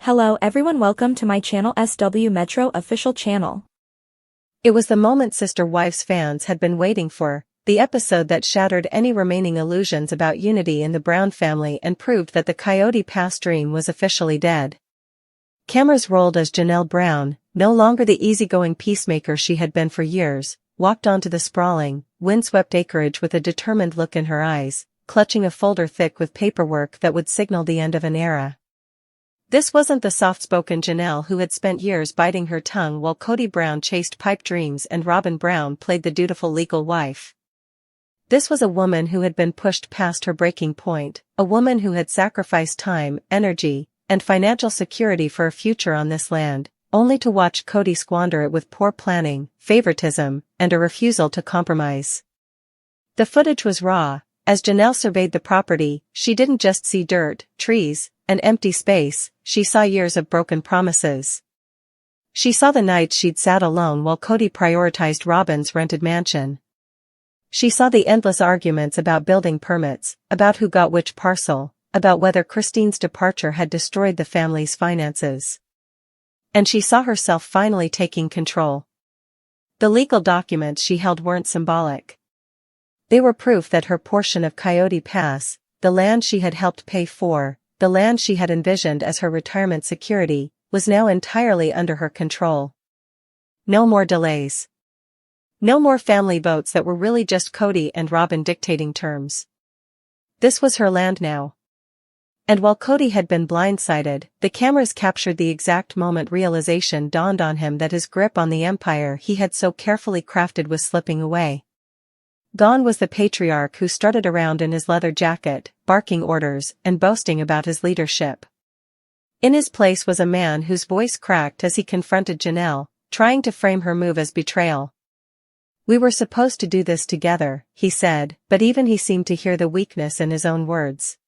Hello everyone, welcome to my channel SW Metro official channel. It was the moment Sister Wives fans had been waiting for, the episode that shattered any remaining illusions about unity in the Brown family and proved that the Coyote Pass dream was officially dead. Cameras rolled as Janelle Brown, no longer the easygoing peacemaker she had been for years, walked onto the sprawling, windswept acreage with a determined look in her eyes, clutching a folder thick with paperwork that would signal the end of an era. This wasn't the soft-spoken Janelle who had spent years biting her tongue while Kody Brown chased pipe dreams and Robyn Brown played the dutiful legal wife. This was a woman who had been pushed past her breaking point, a woman who had sacrificed time, energy, and financial security for a future on this land, only to watch Kody squander it with poor planning, favoritism, and a refusal to compromise. The footage was raw. As Janelle surveyed the property, she didn't just see dirt, trees, and empty space, she saw years of broken promises. She saw the nights she'd sat alone while Kody prioritized Robyn's rented mansion. She saw the endless arguments about building permits, about who got which parcel, about whether Christine's departure had destroyed the family's finances. And she saw herself finally taking control. The legal documents she held weren't symbolic. They were proof that her portion of Coyote Pass, the land she had helped pay for, the land she had envisioned as her retirement security, was now entirely under her control. No more delays. No more family votes that were really just Kody and Robyn dictating terms. This was her land now. And while Kody had been blindsided, the cameras captured the exact moment realization dawned on him that his grip on the empire he had so carefully crafted was slipping away. Gone was the patriarch who strutted around in his leather jacket, barking orders and boasting about his leadership. In his place was a man whose voice cracked as he confronted Janelle, trying to frame her move as betrayal. "We were supposed to do this together," he said, but even he seemed to hear the weakness in his own words.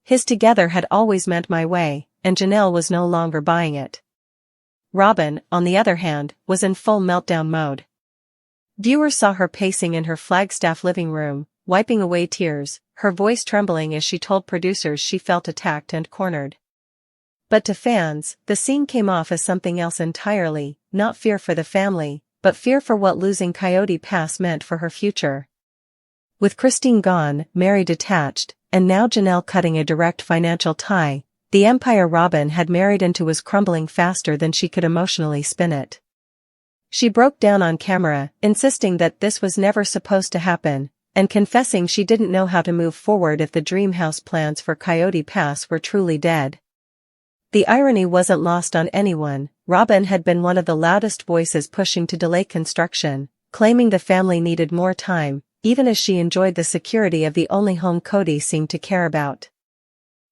His together had always meant my way, and Janelle was no longer buying it. Robyn, on the other hand, was in full meltdown mode. Viewers saw her pacing in her Flagstaff living room, wiping away tears, her voice trembling as she told producers she felt attacked and cornered. But to fans, the scene came off as something else entirely, not fear for the family, but fear for what losing Coyote Pass meant for her future. With Christine gone, Mary detached, and now Janelle cutting a direct financial tie, the empire Robyn had married into was crumbling faster than she could emotionally spin it. She broke down on camera, insisting that this was never supposed to happen, and confessing she didn't know how to move forward if the dream house plans for Coyote Pass were truly dead. The irony wasn't lost on anyone. Robyn had been one of the loudest voices pushing to delay construction, claiming the family needed more time, even as she enjoyed the security of the only home Kody seemed to care about.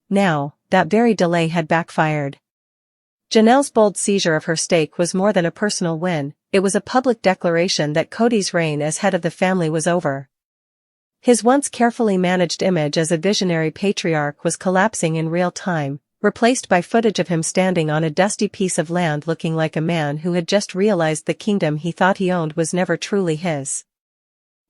Now, that very delay had backfired. Janelle's bold seizure of her stake was more than a personal win, it was a public declaration that Kody's reign as head of the family was over. His once carefully managed image as a visionary patriarch was collapsing in real time, replaced by footage of him standing on a dusty piece of land looking like a man who had just realized the kingdom he thought he owned was never truly his.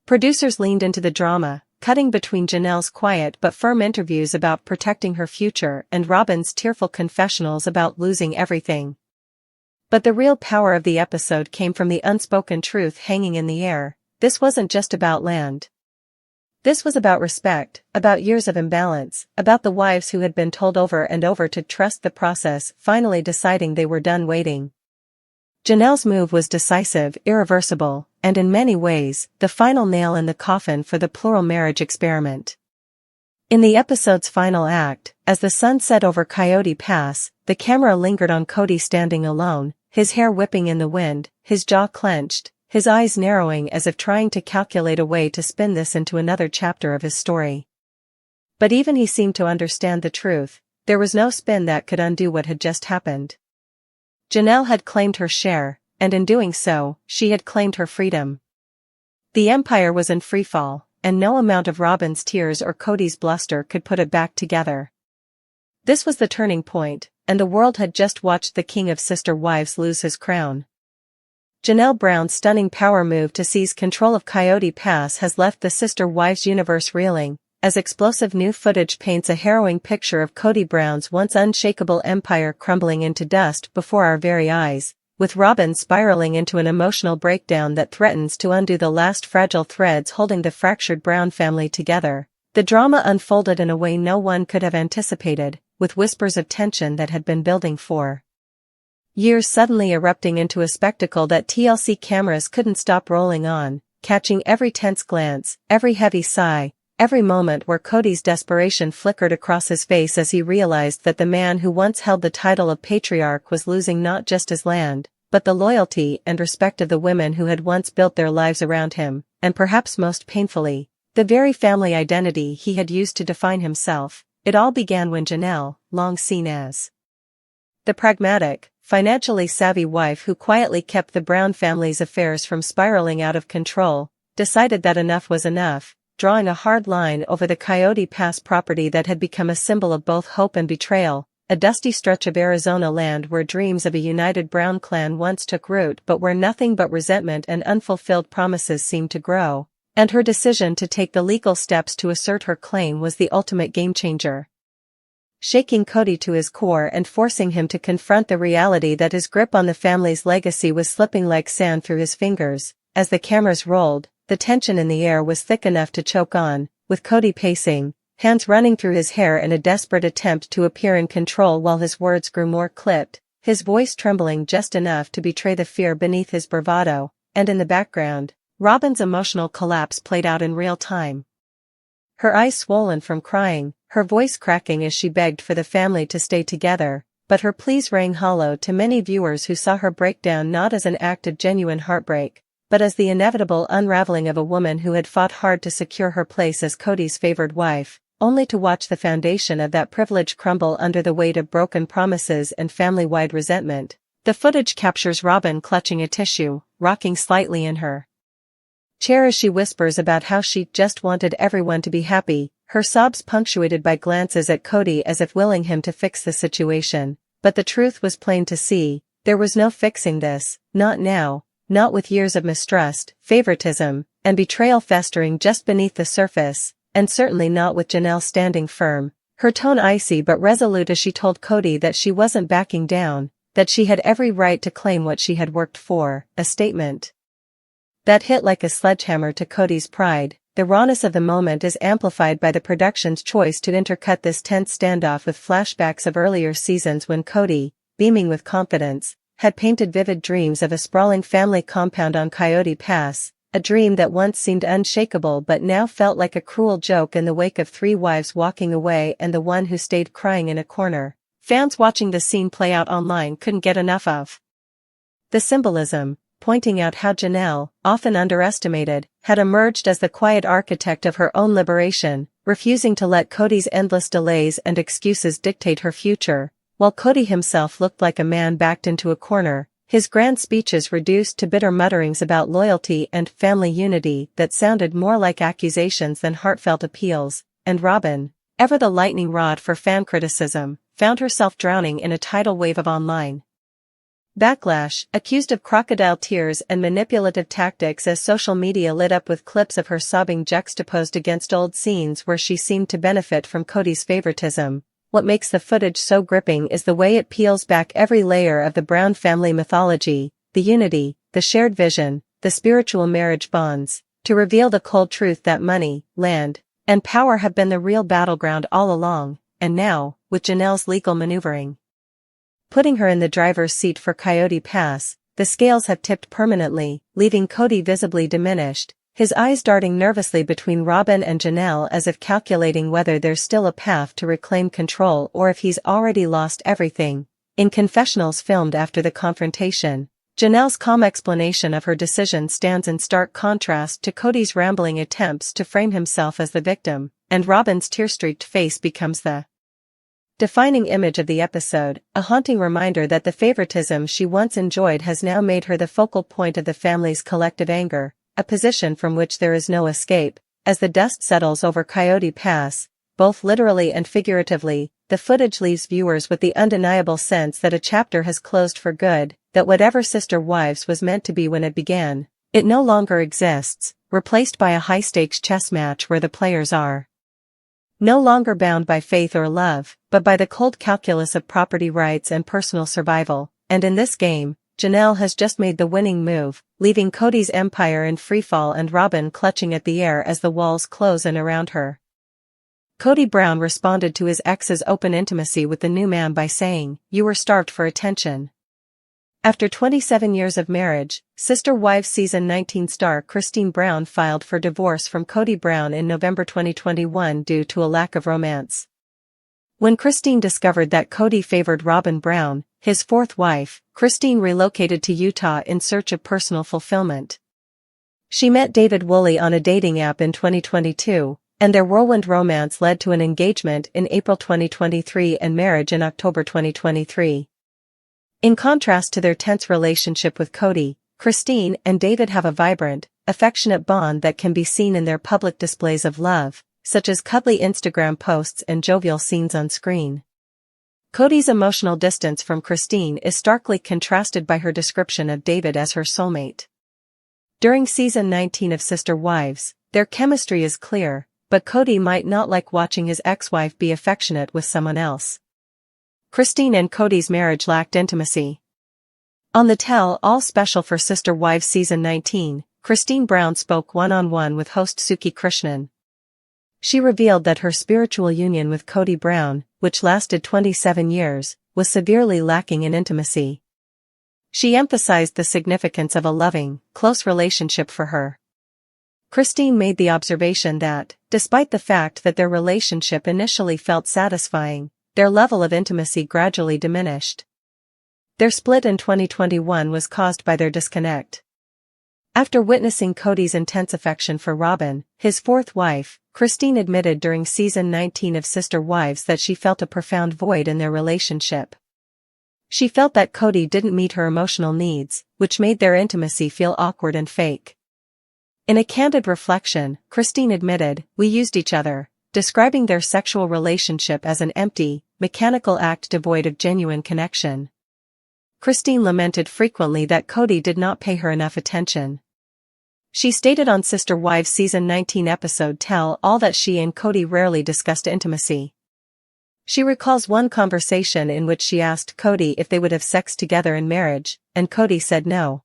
Producers leaned into the drama, cutting between Janelle's quiet but firm interviews about protecting her future and Robyn's tearful confessionals about losing everything. But the real power of the episode came from the unspoken truth hanging in the air. This wasn't just about land. This was about respect, about years of imbalance, about the wives who had been told over and over to trust the process, finally deciding they were done waiting. Janelle's move was decisive, irreversible, and in many ways, the final nail in the coffin for the plural marriage experiment. In the episode's final act, as the sun set over Coyote Pass, the camera lingered on Kody standing alone, his hair whipping in the wind, his jaw clenched, his eyes narrowing as if trying to calculate a way to spin this into another chapter of his story. But even he seemed to understand the truth. There was no spin that could undo what had just happened. Janelle had claimed her share, and in doing so, she had claimed her freedom. The empire was in freefall, and no amount of Robyn's tears or Kody's bluster could put it back together. This was the turning point, and the world had just watched the king of sister wives lose his crown. Janelle Brown's stunning power move to seize control of Coyote Pass has left the sister wives universe reeling, as explosive new footage paints a harrowing picture of Kody Brown's once unshakable empire crumbling into dust before our very eyes, with Robyn spiraling into an emotional breakdown that threatens to undo the last fragile threads holding the fractured Brown family together. The drama unfolded in a way no one could have anticipated, with whispers of tension that had been building for years suddenly erupting into a spectacle that TLC cameras couldn't stop rolling on, catching every tense glance, every heavy sigh, every moment where Kody's desperation flickered across his face as he realized that the man who once held the title of patriarch was losing not just his land, but the loyalty and respect of the women who had once built their lives around him, and perhaps most painfully, the very family identity he had used to define himself. It all began when Janelle, long seen as the pragmatic, financially savvy wife who quietly kept the Brown family's affairs from spiraling out of control, decided that enough was enough, drawing a hard line over the Coyote Pass property that had become a symbol of both hope and betrayal, a dusty stretch of Arizona land where dreams of a united Brown clan once took root but where nothing but resentment and unfulfilled promises seemed to grow. And her decision to take the legal steps to assert her claim was the ultimate game-changer, shaking Kody to his core and forcing him to confront the reality that his grip on the family's legacy was slipping like sand through his fingers. As the cameras rolled, the tension in the air was thick enough to choke on, with Kody pacing, hands running through his hair in a desperate attempt to appear in control while his words grew more clipped, his voice trembling just enough to betray the fear beneath his bravado, and in the background, Robyn's emotional collapse played out in real time. Her eyes swollen from crying, her voice cracking as she begged for the family to stay together, but her pleas rang hollow to many viewers who saw her breakdown not as an act of genuine heartbreak, but as the inevitable unraveling of a woman who had fought hard to secure her place as Kody's favored wife, only to watch the foundation of that privilege crumble under the weight of broken promises and family-wide resentment. The footage captures Robyn clutching a tissue, rocking slightly in her chair as she whispers about how she just wanted everyone to be happy, her sobs punctuated by glances at Kody as if willing him to fix the situation. But the truth was plain to see, there was no fixing this, not now, not with years of mistrust, favoritism, and betrayal festering just beneath the surface, and certainly not with Janelle standing firm, her tone icy but resolute as she told Kody that she wasn't backing down, that she had every right to claim what she had worked for, a statement that hit like a sledgehammer to Kody's pride. The rawness of the moment is amplified by the production's choice to intercut this tense standoff with flashbacks of earlier seasons when Kody, beaming with confidence, had painted vivid dreams of a sprawling family compound on Coyote Pass, a dream that once seemed unshakable but now felt like a cruel joke in the wake of 3 wives walking away and the one who stayed crying in a corner. Fans watching the scene play out online couldn't get enough of the symbolism, pointing out how Janelle, often underestimated, had emerged as the quiet architect of her own liberation, refusing to let Kody's endless delays and excuses dictate her future, while Kody himself looked like a man backed into a corner, his grand speeches reduced to bitter mutterings about loyalty and family unity that sounded more like accusations than heartfelt appeals, and Robyn, ever the lightning rod for fan criticism, found herself drowning in a tidal wave of online backlash, accused of crocodile tears and manipulative tactics as social media lit up with clips of her sobbing juxtaposed against old scenes where she seemed to benefit from Kody's favoritism. What makes the footage so gripping is the way it peels back every layer of the Brown family mythology, the unity, the shared vision, the spiritual marriage bonds, to reveal the cold truth that money, land, and power have been the real battleground all along, and now, with Janelle's legal maneuvering putting her in the driver's seat for Coyote Pass, the scales have tipped permanently, leaving Kody visibly diminished, his eyes darting nervously between Robyn and Janelle as if calculating whether there's still a path to reclaim control or if he's already lost everything. In confessionals filmed after the confrontation, Janelle's calm explanation of her decision stands in stark contrast to Kody's rambling attempts to frame himself as the victim, and Robyn's tear-streaked face becomes the defining image of the episode, a haunting reminder that the favoritism she once enjoyed has now made her the focal point of the family's collective anger, a position from which there is no escape. As the dust settles over Coyote Pass, both literally and figuratively, the footage leaves viewers with the undeniable sense that a chapter has closed for good, that whatever Sister Wives was meant to be when it began, it no longer exists, replaced by a high-stakes chess match where the players are No longer bound by faith or love, but by the cold calculus of property rights and personal survival, and in this game, Janelle has just made the winning move, leaving Kody's empire in freefall and Robyn clutching at the air as the walls close in around her. Kody Brown responded to his ex's open intimacy with the new man by saying, "You were starved for attention." After 27 years of marriage, Sister Wives Season 19 star Christine Brown filed for divorce from Kody Brown in November 2021 due to a lack of romance. When Christine discovered that Kody favored Robyn Brown, his fourth wife, Christine relocated to Utah in search of personal fulfillment. She met David Woolley on a dating app in 2022, and their whirlwind romance led to an engagement in April 2023 and marriage in October 2023. In contrast to their tense relationship with Kody, Christine and David have a vibrant, affectionate bond that can be seen in their public displays of love, such as cuddly Instagram posts and jovial scenes on screen. Kody's emotional distance from Christine is starkly contrasted by her description of David as her soulmate. During Season 19 of Sister Wives, their chemistry is clear, but Kody might not like watching his ex-wife be affectionate with someone else. Christine and Kody's marriage lacked intimacy. On the tell-all special for Sister Wives Season 19, Christine Brown spoke one-on-one with host Suki Krishnan. She revealed that her spiritual union with Kody Brown, which lasted 27 years, was severely lacking in intimacy. She emphasized the significance of a loving, close relationship for her. Christine made the observation that, despite the fact that their relationship initially felt satisfying, their level of intimacy gradually diminished. Their split in 2021 was caused by their disconnect. After witnessing Kody's intense affection for Robyn, his fourth wife, Christine admitted during Season 19 of Sister Wives that she felt a profound void in their relationship. She felt that Kody didn't meet her emotional needs, which made their intimacy feel awkward and fake. In a candid reflection, Christine admitted, "We used each other," describing their sexual relationship as an empty, mechanical act devoid of genuine connection. Christine lamented frequently that Kody did not pay her enough attention. She stated on Sister Wives Season 19 episode Tell All that she and Kody rarely discussed intimacy. She recalls one conversation in which she asked Kody if they would have sex together in marriage, and Kody said no.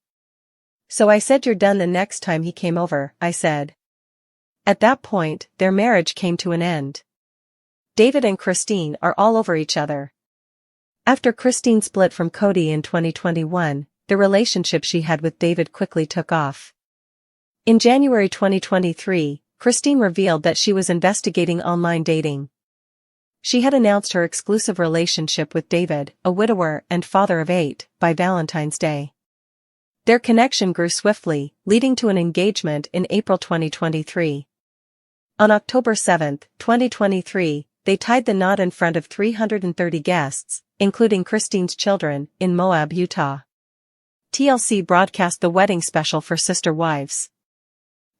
"So I said, 'You're done.' The next time he came over, I said." At that point, their marriage came to an end. David and Christine are all over each other. After Christine split from Kody in 2021, the relationship she had with David quickly took off. In January 2023, Christine revealed that she was investigating online dating. She had announced her exclusive relationship with David, a widower and father of 8, by Valentine's Day. Their connection grew swiftly, leading to an engagement in April 2023. On October 7, 2023, they tied the knot in front of 330 guests, including Christine's children, in Moab, Utah. TLC broadcast the wedding special for Sister Wives.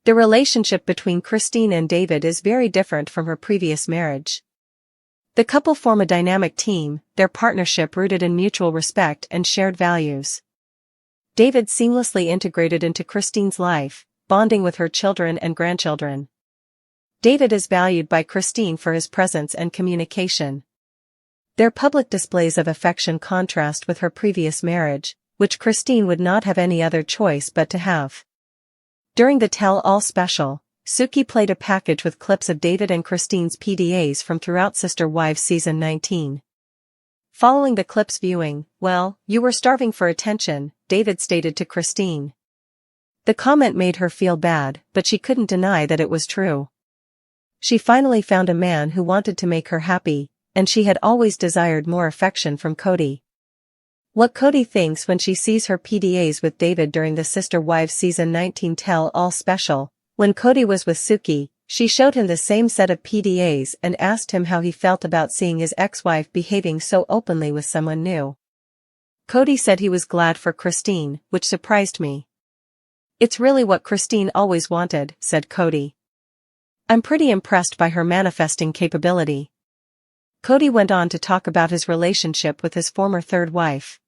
The relationship between Christine and David is very different from her previous marriage. The couple form a dynamic team, their partnership rooted in mutual respect and shared values. David seamlessly integrated into Christine's life, bonding with her children and grandchildren. David is valued by Christine for his presence and communication. Their public displays of affection contrast with her previous marriage, which Christine would not have any other choice but to have. During the Tell All special, Suki played a package with clips of David and Christine's PDAs from throughout Sister Wives Season 19. Following the clip's viewing, "Well, you were starving for attention," David stated to Christine. The comment made her feel bad, but she couldn't deny that it was true. She finally found a man who wanted to make her happy, and she had always desired more affection from Kody. What Kody thinks when she sees her PDAs with David during the Sister Wives Season 19 Tell All special. When Kody was with Suki, she showed him the same set of PDAs and asked him how he felt about seeing his ex-wife behaving so openly with someone new. Kody said he was glad for Christine, which surprised me. "It's really what Christine always wanted," said Kody. "I'm pretty impressed by her manifesting capability." Kody went on to talk about his relationship with his former third wife.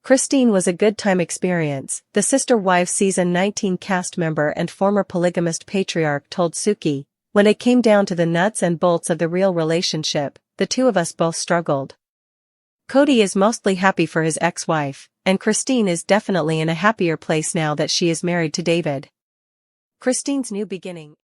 Christine was a good time experience, the Sister Wives Season 19 cast member and former polygamist patriarch told Suki, When it came down to the nuts and bolts of the real relationship, the two of us both struggled. Kody is mostly happy for his ex-wife, and Christine is definitely in a happier place now that she is married to David. Christine's new beginning